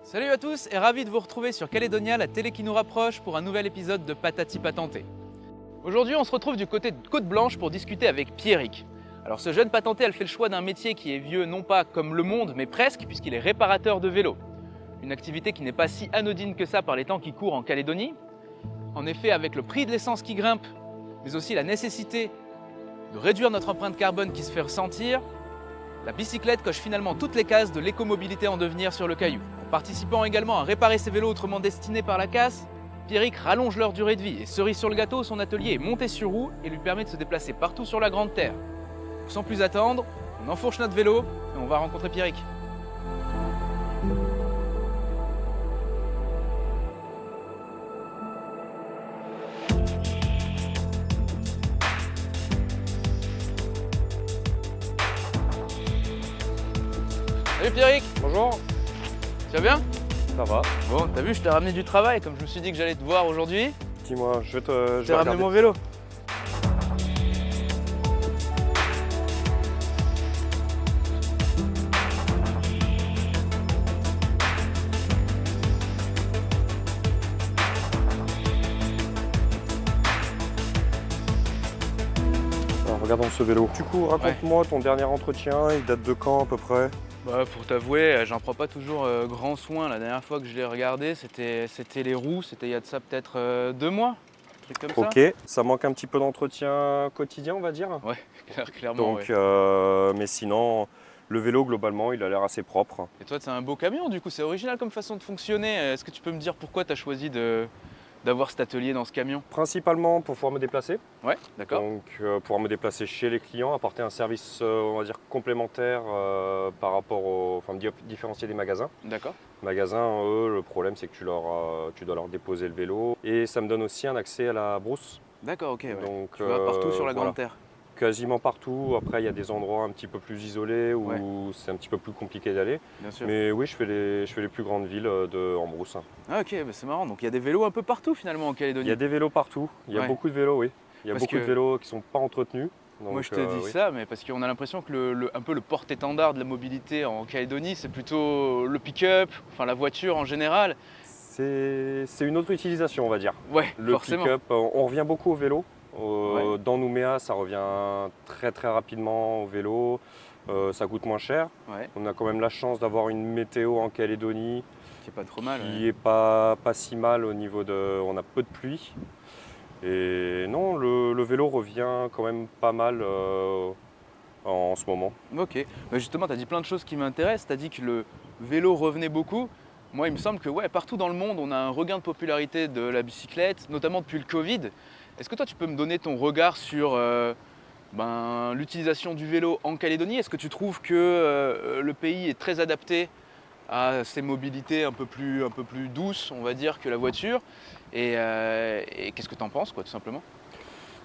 Salut à tous et ravi de vous retrouver sur Calédonia, la télé qui nous rapproche pour un nouvel épisode de Patati Patenté. Aujourd'hui, on se retrouve du côté de Côte-Blanche pour discuter avec Pierrick. Alors ce jeune patenté, elle fait le choix d'un métier qui est vieux non pas comme le monde, mais presque, puisqu'il est réparateur de vélos. Une activité qui n'est pas si anodine que ça par les temps qui courent en Calédonie. En effet, avec le prix de l'essence qui grimpe, mais aussi la nécessité de réduire notre empreinte carbone qui se fait ressentir, la bicyclette coche finalement toutes les cases de l'écomobilité en devenir sur le Caillou. En participant également à réparer ses vélos autrement destinés par la casse, Pierrick rallonge leur durée de vie et cerise sur le gâteau, son atelier est monté sur roue et lui permet de se déplacer partout sur la Grande Terre. Sans plus attendre, on enfourche notre vélo et on va rencontrer Pierrick. Salut Pierrick. Bonjour, Tu vas bien? ça va? Bon, t'as vu, je t'ai ramené du travail comme je me suis dit que j'allais te voir aujourd'hui. Dis-moi, je vais Je t'ai ramené regarder. mon vélo. Alors, regardons ce vélo. Du coup, raconte-moi ton dernier entretien, il date de quand à peu près? Bah, pour t'avouer, j'en prends pas toujours grand soin. La dernière fois que je l'ai regardé, c'était les roues, c'était il y a de ça peut-être 2 mois, un truc comme ça. Ok, ça manque un petit peu d'entretien quotidien, on va dire. Ouais, clairement. Donc, Ouais. mais sinon, le vélo globalement, il a l'air assez propre. Et toi, c'est un beau camion, du coup, c'est original comme façon de fonctionner. Est-ce que tu peux me dire pourquoi tu as choisi d'avoir cet atelier dans ce camion? Principalement pour pouvoir me déplacer. Ouais, d'accord. Donc, pouvoir me déplacer chez les clients, apporter un service, on va dire, complémentaire par rapport au. Enfin, différencier des magasins. D'accord. Magasins, eux, le problème c'est que tu dois leur déposer le vélo. Et ça me donne aussi un accès à la brousse. D'accord, ok. Ouais. Donc, Tu vas partout sur la voilà. Grande Terre. Quasiment partout. Après, il y a des endroits un petit peu plus isolés où Ouais. c'est un petit peu plus compliqué d'aller. Bien sûr. Mais oui, je fais les plus grandes villes en brousse. Ah, ok, bah, c'est marrant. Donc il y a des vélos un peu partout finalement en Calédonie. Il y a des vélos partout. Il y a Ouais. beaucoup de vélos, oui. Il y a Parce beaucoup de que- vélos qui ne sont pas entretenus. Moi, Donc, je te dis oui. ça, mais parce qu'on a l'impression que un peu le porte-étendard de la mobilité en Calédonie, c'est plutôt le pick-up, enfin la voiture en général. C'est une autre utilisation, on va dire. Ouais, Le forcément. pick-up, on revient beaucoup au vélo. Ouais. Dans Nouméa, ça revient très très rapidement au vélo. Ça coûte moins cher. Ouais, On a quand même la chance d'avoir une météo en Calédonie qui est pas trop mal. qui Ouais. est pas si mal au niveau de. On a peu de pluie. Et non, le vélo revient quand même pas mal en ce moment. Ok. Bah, justement, tu as dit plein de choses qui m'intéressent. Tu as dit que le vélo revenait beaucoup. Moi, il me semble que ouais, partout dans le monde, on a un regain de popularité de la bicyclette, notamment depuis le Covid. Est-ce que toi, tu peux me donner ton regard sur l'utilisation du vélo en Calédonie? Est-ce que tu trouves que le pays est très adapté à ces mobilités un peu plus douces, on va dire, que la voiture? Et qu'est-ce que tu en penses, quoi, tout simplement?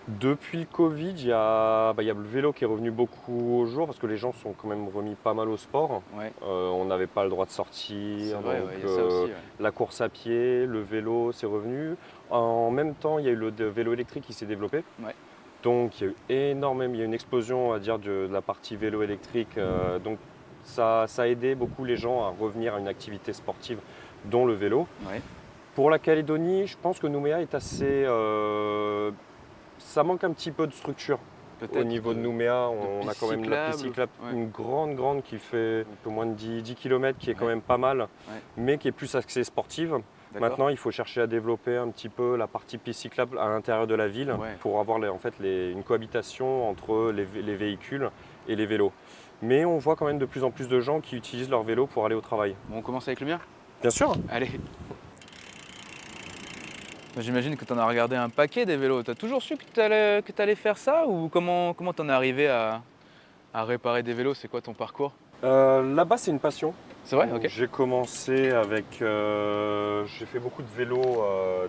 Depuis le Covid, il y a le vélo qui est revenu beaucoup au jour parce que les gens sont quand même remis pas mal au sport. Ouais, On n'avait pas le droit de c'est sortir, vrai, donc ouais, il y a ça aussi. Ouais. la course à pied, le vélo, c'est revenu. En même temps, il y a eu le vélo électrique qui s'est développé. Ouais. Donc il y a eu énormément, il y a une explosion à dire de la partie vélo électrique. Donc ça a aidé beaucoup les gens à revenir à une activité sportive, dont le vélo. Ouais. Pour la Calédonie, je pense que Nouméa est assez. Ça manque un petit peu de structure. Au niveau de Nouméa, on a pistes quand même la piste cyclables, cyclable, ouais. une grande qui fait un peu moins de 10 km, qui est quand Ouais. même pas mal, Ouais. mais qui est plus axée sportive. D'accord. Maintenant, il faut chercher à développer un petit peu la partie piste cyclable à l'intérieur de la ville Ouais. pour avoir une cohabitation entre les véhicules et les vélos. Mais on voit quand même de plus en plus de gens qui utilisent leur vélo pour aller au travail. Bon, on commence avec le mien? Bien sûr. Allez. J'imagine que tu en as regardé un paquet des vélos. Tu as toujours su que tu allais faire ça ou comment t'en es arrivé à réparer des vélos? C'est quoi ton parcours? Là-bas, c'est une passion. C'est vrai? Donc, Ok. j'ai commencé avec. J'ai fait beaucoup de vélos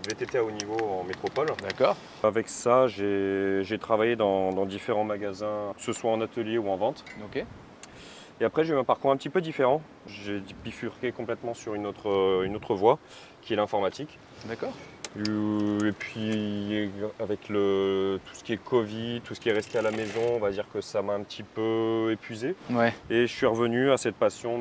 de VTT à haut niveau en métropole. D'accord. Avec ça, j'ai travaillé dans différents magasins, que ce soit en atelier ou en vente. Ok. Et après, j'ai eu un parcours un petit peu différent. J'ai bifurqué complètement sur une autre voie, qui est l'informatique. D'accord. Et puis avec tout ce qui est Covid, tout ce qui est resté à la maison, on va dire que ça m'a un petit peu épuisé. Ouais. Et je suis revenu à cette passion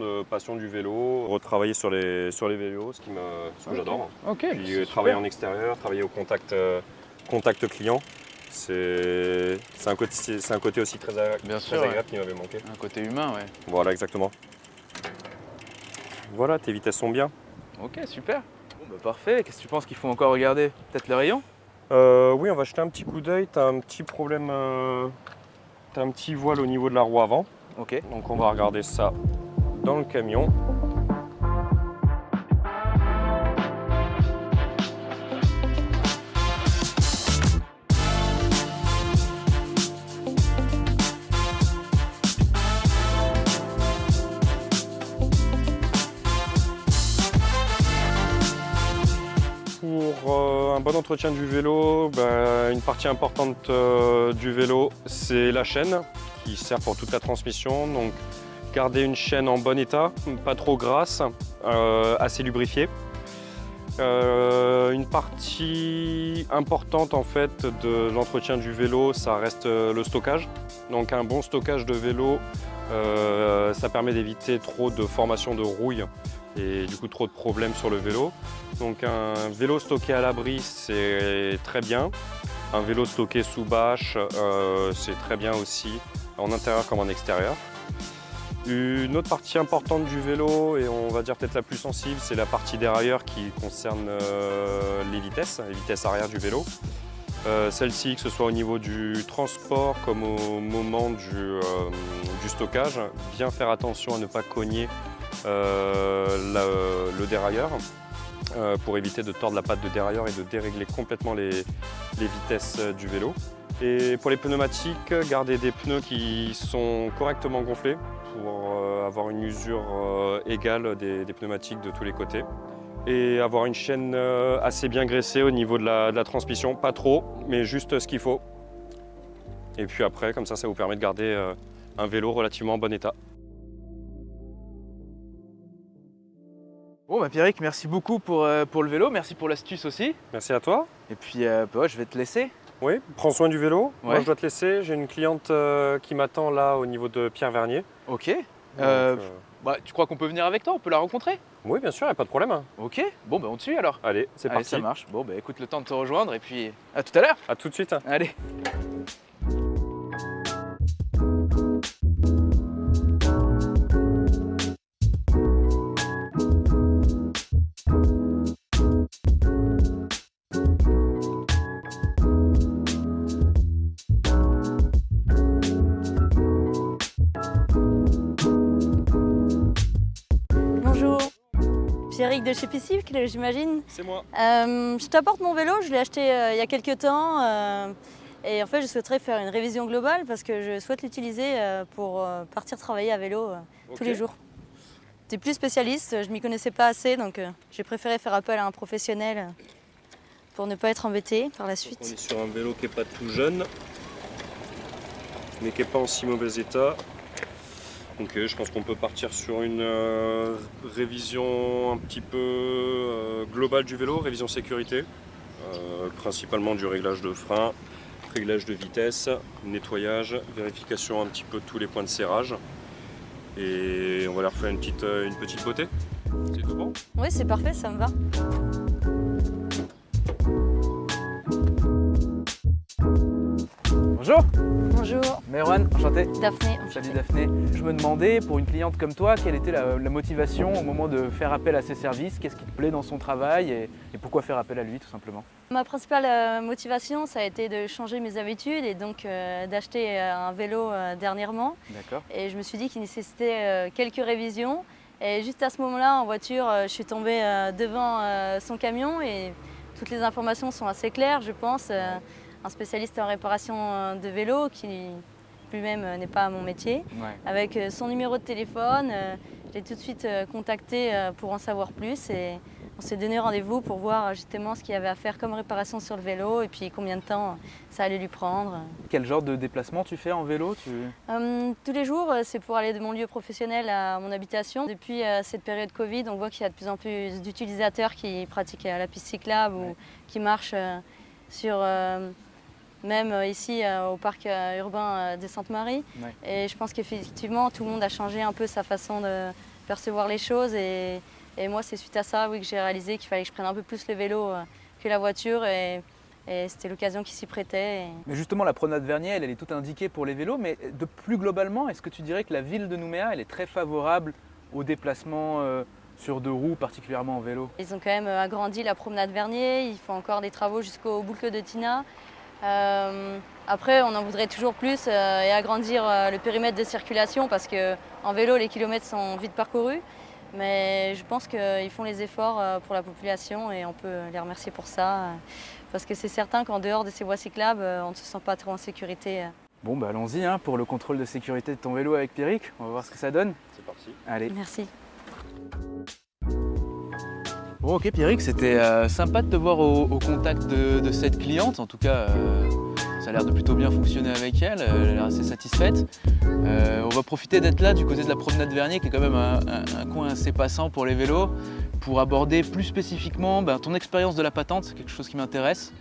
du vélo, retravailler sur les vélos, ce que j'adore. Ok. Puis travailler en extérieur, travailler au contact client. C'est un côté aussi très Bien sûr, agréable qui m'avait manqué. un côté humain, ouais. Voilà, exactement. Voilà, tes vitesses sont bien. Ok, super. Bon, bah, parfait. Qu'est-ce que tu penses qu'il faut encore regarder? Peut-être le rayon? Oui, on va jeter un petit coup d'œil. Tu as un petit problème, tu as un petit voile au niveau de la roue avant. Ok. Donc on va regarder ça dans le camion. Pour un bon entretien du vélo, une partie importante du vélo, c'est la chaîne qui sert pour toute la transmission. Donc garder une chaîne en bon état, pas trop grasse, assez lubrifiée. Une partie importante en fait de l'entretien du vélo, ça reste le stockage. Donc un bon stockage de vélo, ça permet d'éviter trop de formation de rouille et du coup trop de problèmes sur le vélo. Donc un vélo stocké à l'abri, c'est très bien. Un vélo stocké sous bâche, c'est très bien aussi, en intérieur comme en extérieur. Une autre partie importante du vélo, et on va dire peut-être la plus sensible, c'est la partie dérailleur qui concerne les vitesses arrière du vélo. Celle-ci, que ce soit au niveau du transport comme au moment du stockage, bien faire attention à ne pas cogner le dérailleur pour éviter de tordre la patte de dérailleur et de dérégler complètement les vitesses du vélo. Et pour les pneumatiques, garder des pneus qui sont correctement gonflés pour avoir une usure égale des pneumatiques de tous les côtés. Et avoir une chaîne assez bien graissée au niveau de la transmission, pas trop, mais juste ce qu'il faut. Et puis après, comme ça vous permet de garder un vélo relativement en bon état. Bon, bah Pierrick, merci beaucoup pour le vélo, merci pour l'astuce aussi. Merci à toi. Et puis, ouais, je vais te laisser. Oui, prends soin du vélo. Ouais. Moi, je dois te laisser. J'ai une cliente qui m'attend là au niveau de Pierre Vernier. Ok. Donc, Bah, tu crois qu'on peut venir avec toi? On peut la rencontrer? Oui, bien sûr, il n'y a pas de problème. Ok. Bon, bah on te suit alors. Allez, c'est Allez, parti. ça marche. Bon, bah écoute, le temps de te rejoindre et puis à tout à l'heure. À tout de suite. Allez. Bonjour, Pierrick de chez Piscicle, j'imagine. C'est moi. Je t'apporte mon vélo, je l'ai acheté il y a quelques temps et en fait je souhaiterais faire une révision globale parce que je souhaite l'utiliser pour partir travailler à vélo tous les jours. T'es plus spécialiste, je m'y connaissais pas assez donc j'ai préféré faire appel à un professionnel pour ne pas être embêté par la suite. On est sur un vélo qui n'est pas tout jeune, mais qui n'est pas en si mauvais état. Donc je pense qu'on peut partir sur une révision un petit peu globale du vélo, révision sécurité, principalement du réglage de frein, réglage de vitesse, nettoyage, vérification un petit peu de tous les points de serrage. Et on va leur faire une petite beauté. C'est tout bon? Oui, c'est parfait, ça me va. Bonjour. Bonjour, Merwan, enchanté. Daphné. Salut Daphné. Je me demandais, pour une cliente comme toi, quelle était la motivation au moment de faire appel à ses services? Qu'est-ce qui te plaît dans son travail et pourquoi faire appel à lui tout simplement? Ma principale motivation, ça a été de changer mes habitudes et donc d'acheter un vélo dernièrement. D'accord. Et je me suis dit qu'il nécessitait quelques révisions. Et juste à ce moment-là, en voiture, je suis tombée devant son camion et toutes les informations sont assez claires, je pense. Un spécialiste en réparation de vélo qui lui-même n'est pas mon métier. Ouais. Avec son numéro de téléphone, j'ai tout de suite contacté pour en savoir plus et on s'est donné rendez-vous pour voir justement ce qu'il y avait à faire comme réparation sur le vélo et puis combien de temps ça allait lui prendre. Quel genre de déplacement tu fais en vélo Tous les jours, c'est pour aller de mon lieu professionnel à mon habitation. Depuis cette période Covid, on voit qu'il y a de plus en plus d'utilisateurs qui pratiquent la piste cyclable ou qui marchent sur... même ici au parc urbain des Saintes-Maries. Ouais. Et je pense qu'effectivement, tout le monde a changé un peu sa façon de percevoir les choses. Et moi, c'est suite à ça que j'ai réalisé qu'il fallait que je prenne un peu plus le vélo que la voiture. Et c'était l'occasion qui s'y prêtait. Mais justement, la promenade Vernier, elle est toute indiquée pour les vélos. Mais de plus globalement, est-ce que tu dirais que la ville de Nouméa, elle est très favorable aux déplacements sur deux roues, particulièrement en vélo? Ils ont quand même agrandi la promenade Vernier. Ils font encore des travaux jusqu'aux boucles de Tina. Après, on en voudrait toujours plus et agrandir le périmètre de circulation parce qu'en vélo, les kilomètres sont vite parcourus. Mais je pense qu'ils font les efforts pour la population et on peut les remercier pour ça. Parce que c'est certain qu'en dehors de ces voies cyclables, on ne se sent pas trop en sécurité. Bon, bah allons-y pour le contrôle de sécurité de ton vélo avec Pierrick. On va voir ce que ça donne. C'est parti. Allez. Merci. Bon, ok Pierrick, c'était sympa de te voir au contact de cette cliente. En tout cas, ça a l'air de plutôt bien fonctionner avec elle. Elle a l'air assez satisfaite. On va profiter d'être là du côté de la promenade Vernier, qui est quand même un coin assez passant pour les vélos, pour aborder plus spécifiquement ton expérience de la patente. C'est quelque chose qui m'intéresse.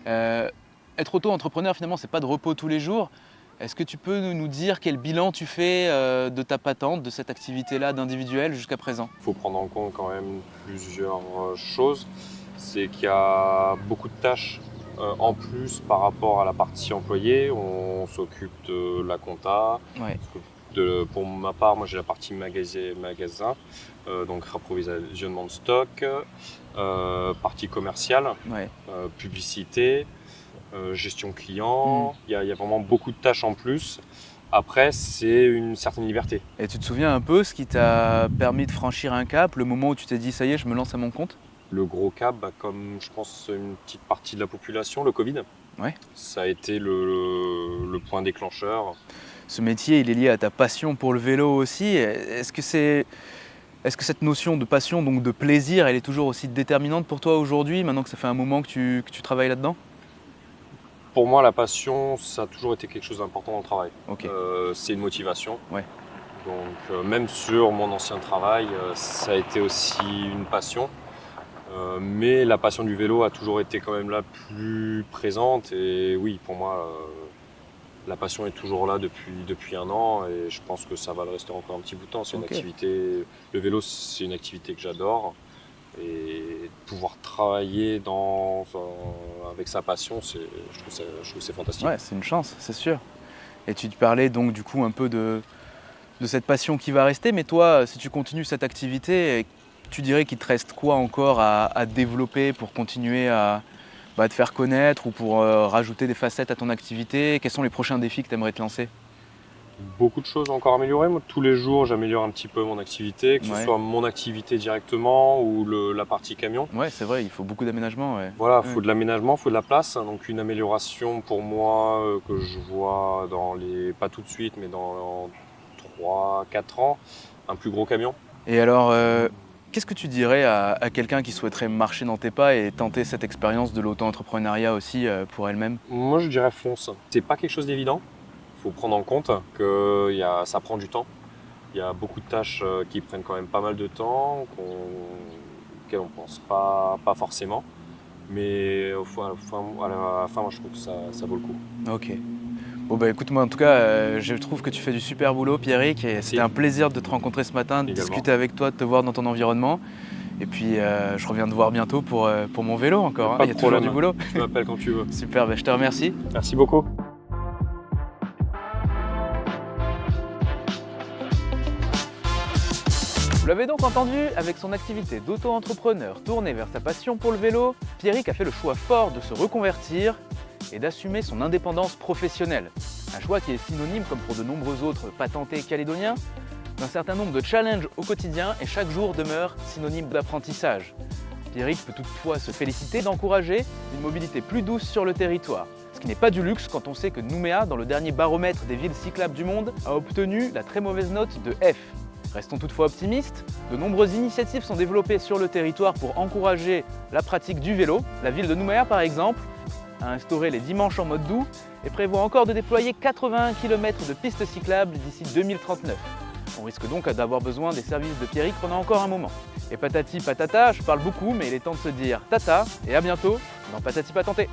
Être auto-entrepreneur, finalement, c'est pas de repos tous les jours. Est-ce que tu peux nous dire quel bilan tu fais de ta patente, de cette activité-là d'individuel jusqu'à présent? Il faut prendre en compte quand même plusieurs choses. C'est qu'il y a beaucoup de tâches en plus par rapport à la partie employée. On s'occupe de la compta. Ouais. Pour ma part, moi j'ai la partie magasin, donc approvisionnement de stock, partie commerciale, publicité. Gestion client, il y a vraiment beaucoup de tâches en plus. Après, c'est une certaine liberté. Et tu te souviens un peu ce qui t'a permis de franchir un cap, le moment où tu t'es dit ça y est, je me lance à mon compte? Le gros cap, comme je pense une petite partie de la population, le Covid, ça a été le point déclencheur. Ce métier, il est lié à ta passion pour le vélo aussi. Est-ce que cette notion de passion, donc de plaisir, elle est toujours aussi déterminante pour toi aujourd'hui, maintenant que ça fait un moment que tu travailles là-dedans? Pour moi, la passion, ça a toujours été quelque chose d'important dans le travail. Okay. C'est une motivation. Ouais. Donc, même sur mon ancien travail, ça a été aussi une passion. Mais la passion du vélo a toujours été quand même là plus présente. Et oui, pour moi, la passion est toujours là depuis un an. Et je pense que ça va le rester encore un petit bout de temps. C'est une activité. Le vélo, c'est une activité que j'adore. Et pouvoir travailler avec sa passion, je trouve que c'est fantastique. Ouais, c'est une chance, c'est sûr. Et tu te parlais donc du coup un peu de cette passion qui va rester, mais toi, si tu continues cette activité, tu dirais qu'il te reste quoi encore à développer pour continuer à te faire connaître ou pour rajouter des facettes à ton activité? Quels sont les prochains défis que tu aimerais te lancer? Beaucoup de choses encore améliorées. Moi, tous les jours, j'améliore un petit peu mon activité, que ce soit mon activité directement ou la partie camion. Ouais, c'est vrai, il faut beaucoup d'aménagement. Ouais. Voilà, il faut de l'aménagement, il faut de la place. Donc une amélioration pour moi que je vois pas tout de suite, mais dans 3-4 ans, un plus gros camion. Et alors, qu'est-ce que tu dirais à quelqu'un qui souhaiterait marcher dans tes pas et tenter cette expérience de l'auto-entrepreneuriat aussi pour elle-même? Moi, je dirais fonce. C'est pas quelque chose d'évident. Il faut prendre en compte que ça prend du temps. Il y a beaucoup de tâches qui prennent quand même pas mal de temps, auxquelles on ne pense pas forcément. Mais à la fin, moi, je trouve que ça vaut le coup. Ok. Bon bah écoute, moi en tout cas, je trouve que tu fais du super boulot, Pierrick, et c'était un plaisir de te rencontrer ce matin, de discuter avec toi, de te voir dans ton environnement. Et puis je reviens te voir bientôt pour mon vélo encore, il y a toujours du boulot. Tu m'appelles quand tu veux. Super, je te remercie. Merci beaucoup. Vous l'avez donc entendu, avec son activité d'auto-entrepreneur tournée vers sa passion pour le vélo, Pierrick a fait le choix fort de se reconvertir et d'assumer son indépendance professionnelle. Un choix qui est synonyme, comme pour de nombreux autres patentés calédoniens, d'un certain nombre de challenges au quotidien et chaque jour demeure synonyme d'apprentissage. Pierrick peut toutefois se féliciter d'encourager une mobilité plus douce sur le territoire. Ce qui n'est pas du luxe quand on sait que Nouméa, dans le dernier baromètre des villes cyclables du monde, a obtenu la très mauvaise note de F. Restons toutefois optimistes, de nombreuses initiatives sont développées sur le territoire pour encourager la pratique du vélo. La ville de Nouméa par exemple a instauré les dimanches en mode doux et prévoit encore de déployer 81 km de pistes cyclables d'ici 2039. On risque donc d'avoir besoin des services de Pierrick pendant encore un moment. Et patati patata, je parle beaucoup mais il est temps de se dire tata et à bientôt dans Patati Patanté.